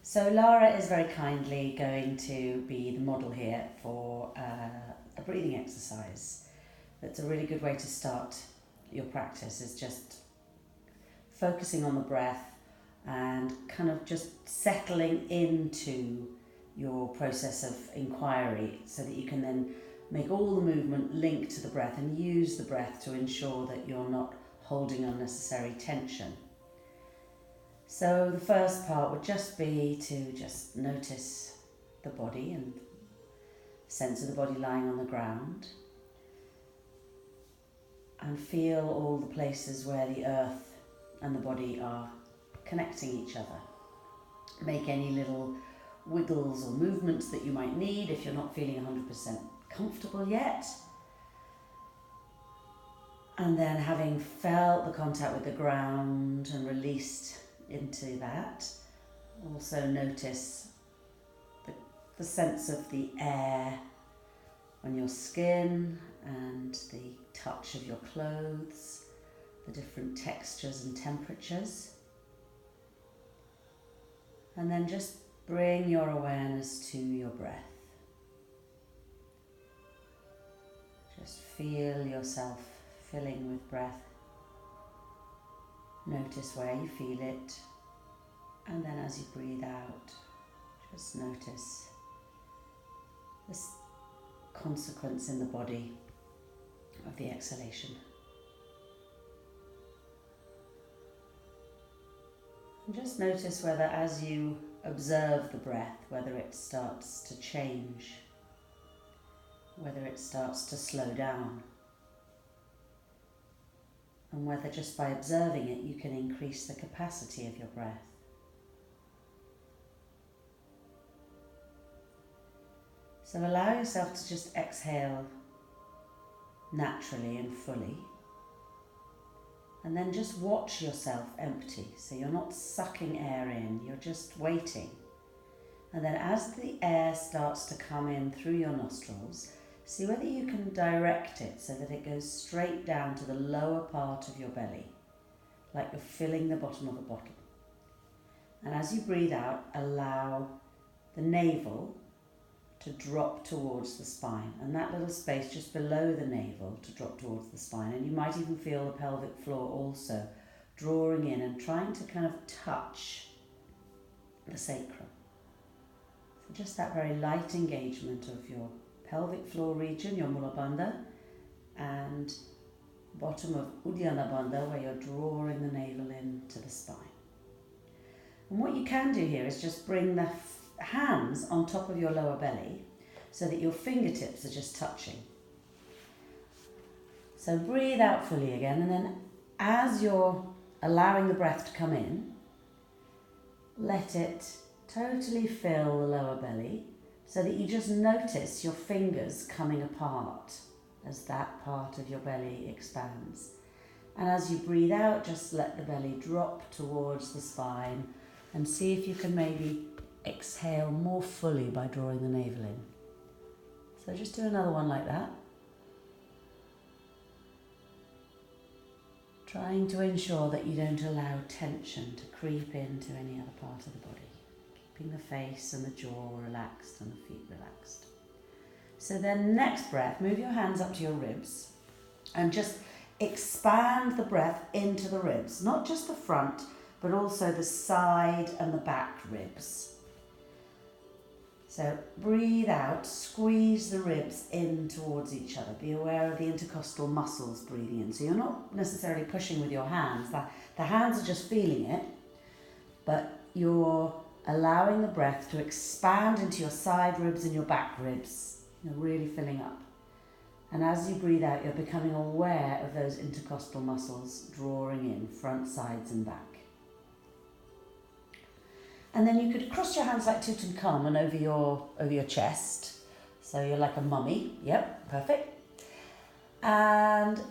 So Lara is very kindly going to be the model here for a breathing exercise. That's a really good way to start your practice, is just focusing on the breath and kind of just settling into your process of inquiry so that you can then make all the movement linked to the breath and use the breath to ensure that you're not holding unnecessary tension. So the first part would just be to just notice the body and sense of the body lying on the ground, and feel all the places where the earth and the body are connecting each other. Make any little wiggles or movements that you might need if you're not feeling 100% comfortable yet. And then, having felt the contact with the ground and released into that, also notice the sense of the air on your skin and the touch of your clothes, the different textures and temperatures. And then just bring your awareness to your breath. Just feel yourself filling with breath. Notice where you feel it, and then as you breathe out, just notice this consequence in the body of the exhalation. And just notice whether, as you observe the breath, whether it starts to change, whether it starts to slow down, and whether just by observing it you can increase the capacity of your breath. So allow yourself to just exhale naturally and fully, and then just watch yourself empty. So you're not sucking air in, you're just waiting. And then as the air starts to come in through your nostrils, see whether you can direct it so that it goes straight down to the lower part of your belly, like you're filling the bottom of a bottle. And as you breathe out, allow the navel to drop towards the spine, and that little space just below the navel to drop towards the spine. And you might even feel the pelvic floor also drawing in and trying to kind of touch the sacrum. So just that very light engagement of your pelvic floor region, your Mula Bandha, and bottom of Uddiyana Bandha, where you're drawing the navel into the spine. And what you can do here is just bring the hands on top of your lower belly so that your fingertips are just touching. So breathe out fully again, and then as you're allowing the breath to come in, let it totally fill the lower belly, so that you just notice your fingers coming apart as that part of your belly expands. And as you breathe out, just let the belly drop towards the spine, and see if you can maybe exhale more fully by drawing the navel in. So just do another one like that. Trying to ensure that you don't allow tension to creep into any other part of the body. Keeping the face and the jaw relaxed and the feet relaxed. So then next breath, move your hands up to your ribs and just expand the breath into the ribs, not just the front, but also the side and the back ribs. So breathe out, squeeze the ribs in towards each other. Be aware of the intercostal muscles breathing in. So you're not necessarily pushing with your hands. The hands are just feeling it, but you're allowing the breath to expand into your side ribs and your back ribs, really filling up. And as you breathe out, you're becoming aware of those intercostal muscles drawing in, front, sides and back. And then you could cross your hands like Tutankhamun over your chest. So you're like a mummy. Yep, perfect. And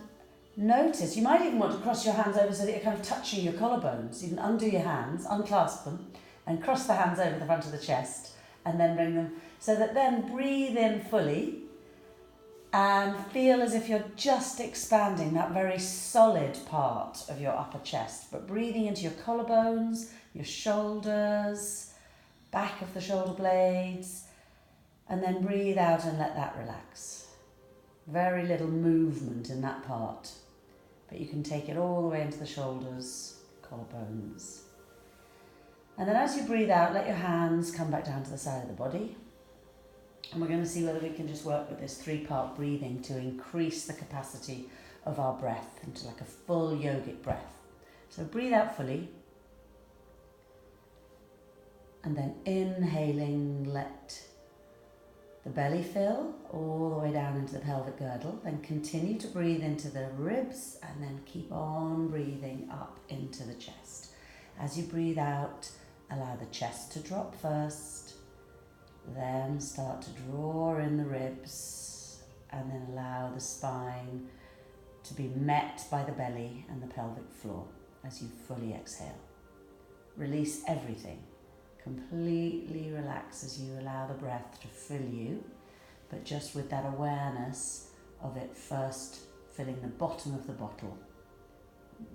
notice, you might even want to cross your hands over so that you're kind of touching your collarbones. You can undo your hands, unclasp them, and cross the hands over the front of the chest, and then bring them, so that then breathe in fully and feel as if you're just expanding that very solid part of your upper chest, but breathing into your collarbones, your shoulders, back of the shoulder blades, and then breathe out and let that relax. Very little movement in that part, but you can take it all the way into the shoulders, collarbones. And then as you breathe out, let your hands come back down to the side of the body. And we're going to see whether we can just work with this 3-part breathing to increase the capacity of our breath into like a full yogic breath. So breathe out fully. And then inhaling, let the belly fill all the way down into the pelvic girdle. Then continue to breathe into the ribs and then keep on breathing up into the chest. As you breathe out, allow the chest to drop first. Then start to draw in the ribs and then allow the spine to be met by the belly and the pelvic floor as you fully exhale. Release everything. Completely relax as you allow the breath to fill you, but just with that awareness of it first filling the bottom of the bottle,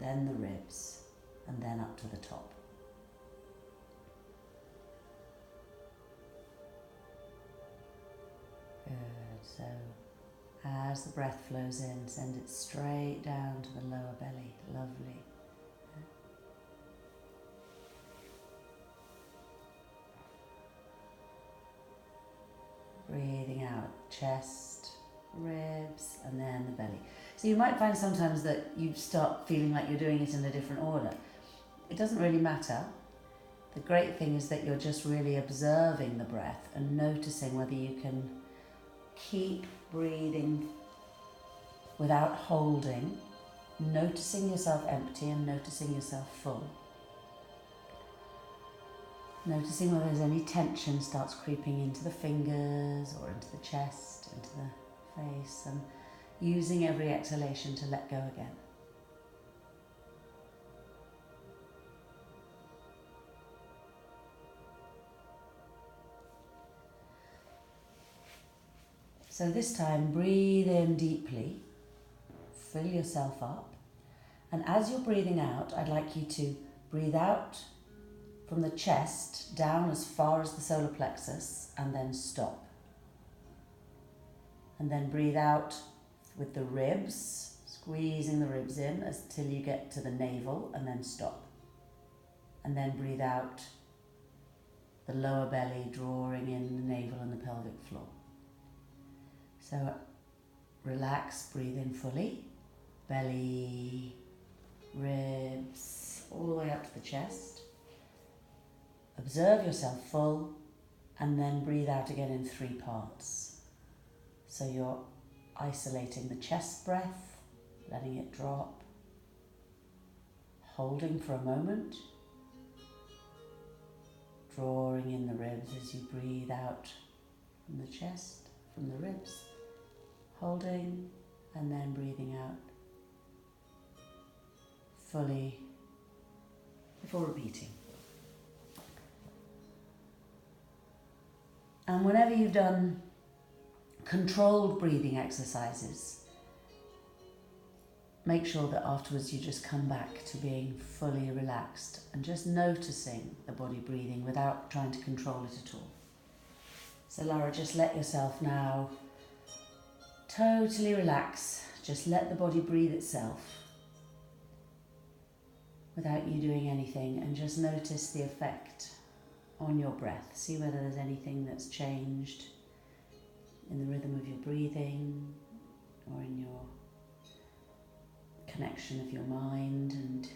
then the ribs, and then up to the top. Good. So as the breath flows in, send it straight down to the lower belly. Lovely. Breathing out, chest, ribs, and then the belly. So you might find sometimes that you start feeling like you're doing it in a different order. It doesn't really matter. The great thing is that you're just really observing the breath and noticing whether you can keep breathing without holding, noticing yourself empty and noticing yourself full. Noticing whether there's any tension starts creeping into the fingers or into the chest, into the face, and using every exhalation to let go again. So this time, breathe in deeply, fill yourself up, and as you're breathing out, I'd like you to breathe out from the chest down as far as the solar plexus and then stop. And then breathe out with the ribs, squeezing the ribs in until you get to the navel and then stop. And then breathe out the lower belly, drawing in the navel and the pelvic floor. So relax, breathe in fully, belly, ribs, all the way up to the chest. Observe yourself full, and then breathe out again in 3 parts. So you're isolating the chest breath, letting it drop, holding for a moment, drawing in the ribs as you breathe out from the chest, from the ribs, holding, and then breathing out fully before repeating. And whenever you've done controlled breathing exercises, make sure that afterwards you just come back to being fully relaxed and just noticing the body breathing without trying to control it at all. So Lara, just let yourself now totally relax. Just let the body breathe itself without you doing anything, and just notice the effect on your breath. See whether there's anything that's changed in the rhythm of your breathing or in your connection of your mind and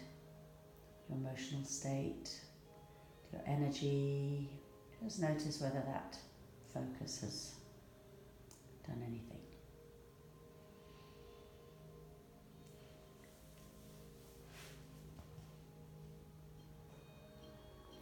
your emotional state, your energy. Just notice whether that focus has done anything.